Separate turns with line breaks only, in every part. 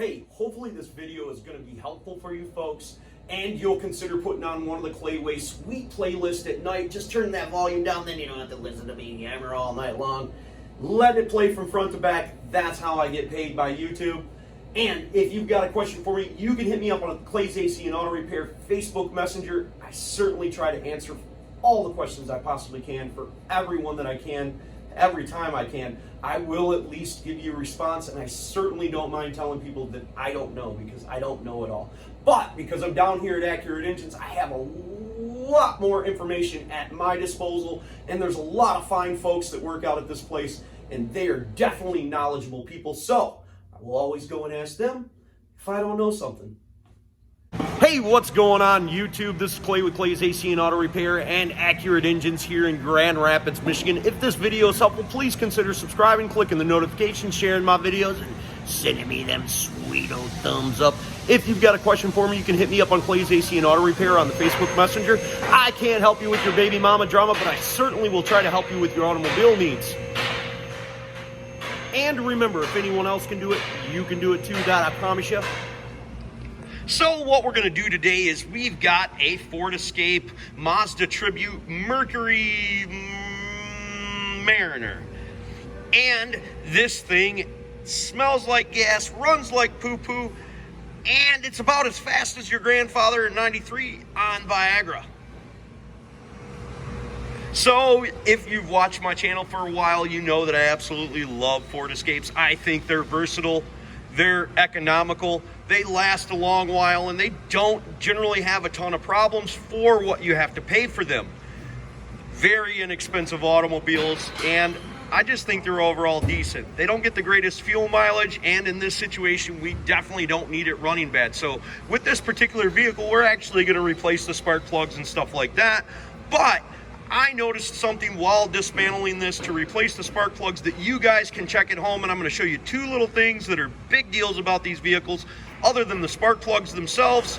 Hey, hopefully this video is going to be helpful for you folks, and you'll consider putting on one of the Clayway sweet playlist at night. Just turn that volume down, then you don't have to listen to me yammer all night long. Let it play from front to back. That's how I get paid by YouTube. And if you've got a question for me, you can hit me up on Clay's AC and Auto Repair Facebook Messenger. I certainly try to answer all the questions I possibly can for everyone that I can, every time I can. I will at least give you a response, and I certainly don't mind telling people that I don't know, because I don't know it all. But because I'm down here at Accurate Engines, I have a lot more information at my disposal, and there's a lot of fine folks that work out at this place, and they are definitely knowledgeable people. So I will always go and ask them if I don't know something. Hey, what's going on YouTube? This is Clay with Clay's AC and Auto Repair and Accurate Engines here in Grand Rapids, Michigan. If this video is helpful, please consider subscribing, clicking the notification, sharing my videos, and sending me them sweet old thumbs up. If you've got a question for me, you can hit me up on Clay's AC and Auto Repair on the Facebook Messenger. I can't help you with your baby mama drama, but I certainly will try to help you with your automobile needs. And remember, if anyone else can do it, you can do it too. That I promise you. So what we're going to do today is we've got a Ford Escape Mazda Tribute Mercury Mariner. And this thing smells like gas, runs like poo-poo, and it's about as fast as your grandfather in '93 on Viagra. So if you've watched my channel for a while, you know that I absolutely love Ford Escapes. I think they're versatile, they're economical, they last a long while, and they don't generally have a ton of problems for what you have to pay for them. Very inexpensive automobiles, and I just think they're overall decent. They don't get the greatest fuel mileage, and in this situation, we definitely don't need it running bad. So with this particular vehicle, we're actually going to replace the spark plugs and stuff like that. But I noticed something while dismantling this to replace the spark plugs that you guys can check at home, and I'm going to show you two little things that are big deals about these vehicles other than the spark plugs themselves.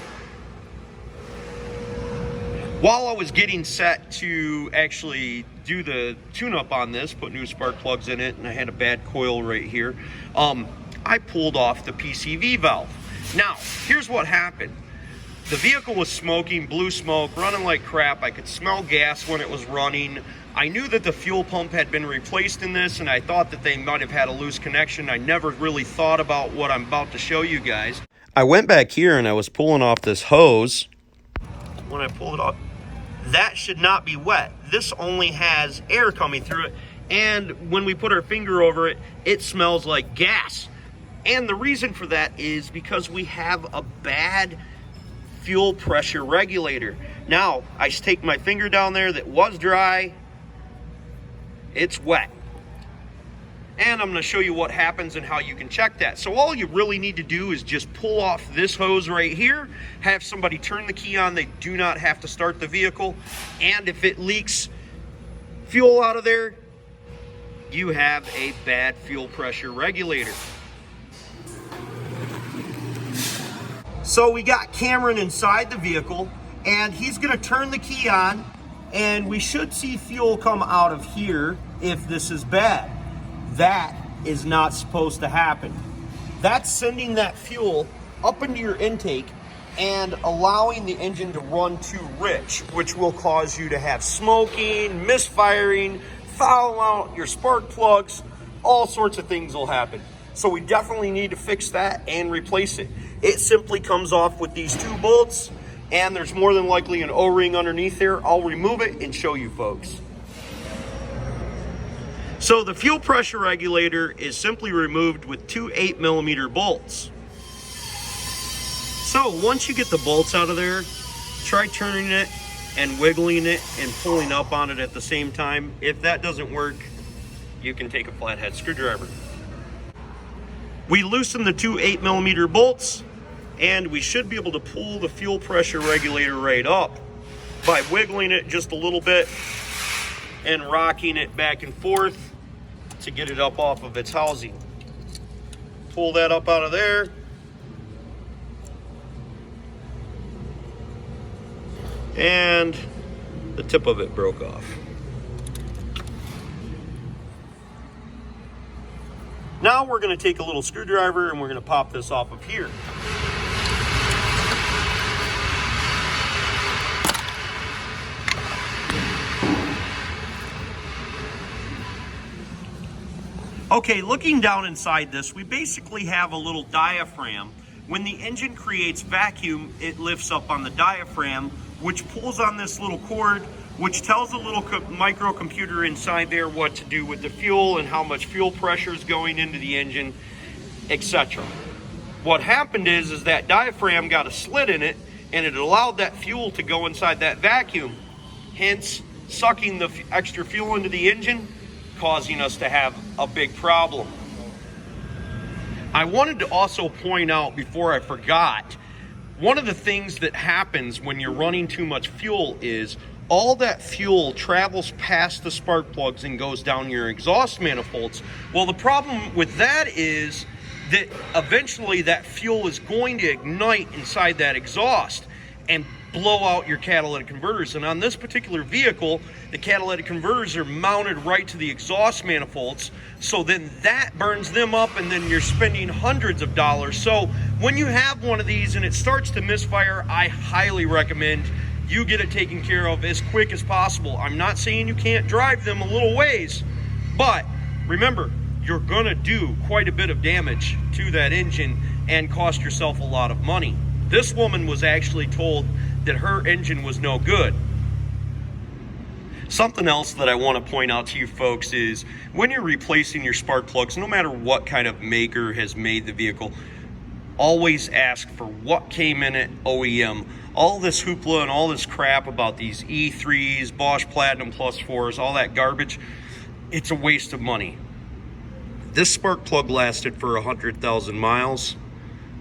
While I was getting set to actually do the tune-up on this, put new spark plugs in it, and I had a bad coil right here, I pulled off the PCV valve. Now, here's what happened. The vehicle was smoking, blue smoke, running like crap. I could smell gas when it was running. I knew that the fuel pump had been replaced in this, and I thought that they might have had a loose connection. I never really thought about what I'm about to show you guys. I went back here and I was pulling off this hose. When I pulled it off, that should not be wet. This only has air coming through it, and when we put our finger over it, it smells like gas. And the reason for that is because we have a bad fuel pressure regulator. Now, I take my finger down there that was dry, it's wet. And I'm going to show you what happens and how you can check that. So all you really need to do is just pull off this hose right here, have somebody turn the key on. They do not have to start the vehicle. And if it leaks fuel out of there, you have a bad fuel pressure regulator. So we got Cameron inside the vehicle, and he's going to turn the key on, and we should see fuel come out of here if this is bad. That is not supposed to happen. That's sending that fuel up into your intake and allowing the engine to run too rich, which will cause you to have smoking, misfiring, foul out your spark plugs, all sorts of things will happen. So we definitely need to fix that and replace it. It simply comes off with these two bolts, and there's more than likely an O-ring underneath there. I'll remove it and show you folks. So the fuel pressure regulator is simply removed with two 8mm bolts. So once you get the bolts out of there, try turning it and wiggling it and pulling up on it at the same time. If that doesn't work, you can take a flathead screwdriver. We loosen the two 8mm bolts, and we should be able to pull the fuel pressure regulator right up by wiggling it just a little bit and rocking it back and forth to get it up off of its housing. Pull that up out of there. And the tip of it broke off. Now we're going to take a little screwdriver and we're going to pop this off of here. Okay, looking down inside this, we basically have a little diaphragm. When the engine creates vacuum, it lifts up on the diaphragm, which pulls on this little cord, which tells the little microcomputer inside there what to do with the fuel and how much fuel pressure is going into the engine, etc. What happened is that diaphragm got a slit in it, and it allowed that fuel to go inside that vacuum, hence sucking the extra fuel into the engine, causing us to have a big problem. I wanted to also point out before I forgot, one of the things that happens when you're running too much fuel is all that fuel travels past the spark plugs and goes down your exhaust manifolds. Well, the problem with that is that eventually that fuel is going to ignite inside that exhaust and blow out your catalytic converters. And on this particular vehicle, the catalytic converters are mounted right to the exhaust manifolds, so then that burns them up, and then you're spending hundreds of dollars. So when you have one of these and it starts to misfire, I highly recommend you get it taken care of as quick as possible. I'm not saying you can't drive them a little ways, but remember, you're gonna do quite a bit of damage to that engine and cost yourself a lot of money. This woman was actually told that her engine was no good. Something else that I want to point out to you folks is when you're replacing your spark plugs, no matter what kind of maker has made the vehicle, always ask for what came in it OEM. All this hoopla and all this crap about these E3s, Bosch Platinum Plus 4s, all that garbage, it's a waste of money. This spark plug lasted for 100,000 miles.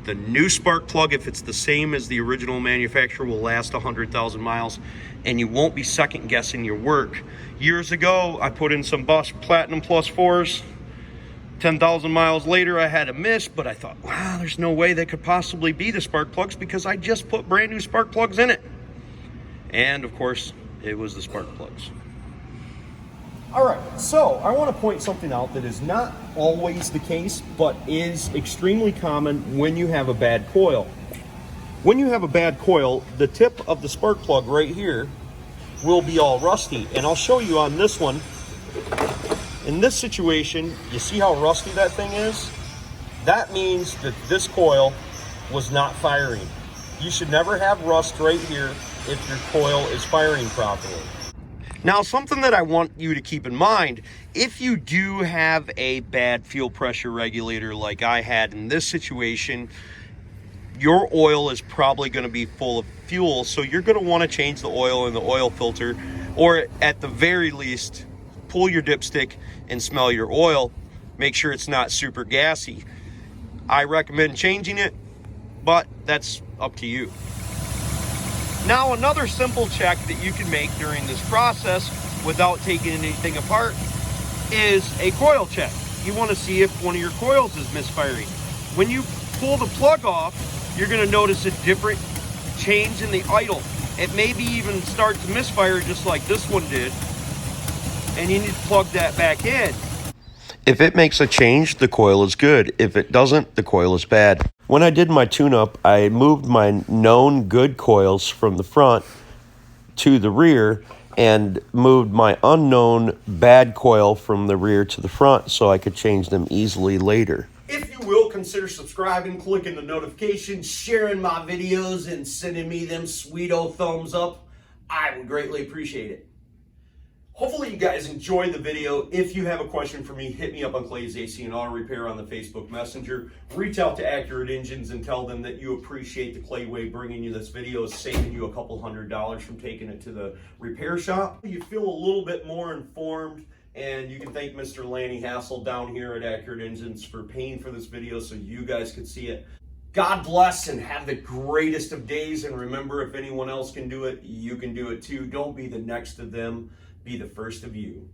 The new spark plug, if it's the same as the original manufacturer, will last 100,000 miles, and you won't be second guessing your work. Years ago, I put in some Bosch Platinum Plus 4s. 10,000 miles later, I had a miss, but I thought, wow, there's no way they could possibly be the spark plugs because I just put brand new spark plugs in it. And of course, it was the spark plugs. All right, so I want to point something out that is not always the case, but is extremely common when you have a bad coil. When you have a bad coil, the tip of the spark plug right here will be all rusty. And I'll show you on this one. In this situation, you see how rusty that thing is? That means that this coil was not firing. You should never have rust right here if your coil is firing properly. Now, something that I want you to keep in mind, if you do have a bad fuel pressure regulator like I had in this situation, your oil is probably going to be full of fuel, so you're going to want to change the oil in the oil filter, or at the very least, pull your dipstick and smell your oil. Make sure it's not super gassy. I recommend changing it, but that's up to you. Now, another simple check that you can make during this process without taking anything apart is a coil check. You want to see if one of your coils is misfiring. When you pull the plug off, you're going to notice a different change in the idle. It maybe even start to misfire just like this one did, and you need to plug that back in. If it makes a change, the coil is good. If it doesn't, the coil is bad. When I did my tune-up, I moved my known good coils from the front to the rear and moved my unknown bad coil from the rear to the front so I could change them easily later. If you will, consider subscribing, clicking the notifications, sharing my videos, and sending me them sweet old thumbs up. I would greatly appreciate it. Hopefully you guys enjoyed the video. If you have a question for me, hit me up on Clay's AC and Auto Repair on the Facebook Messenger. Reach out to Accurate Engines and tell them that you appreciate the Clay way bringing you this video, saving you a couple $100 from taking it to the repair shop. You feel a little bit more informed, and you can thank Mr. Lanny Hassel down here at Accurate Engines for paying for this video so you guys could see it. God bless and have the greatest of days. And remember, if anyone else can do it, you can do it too. Don't be the next of them. Be the first of you.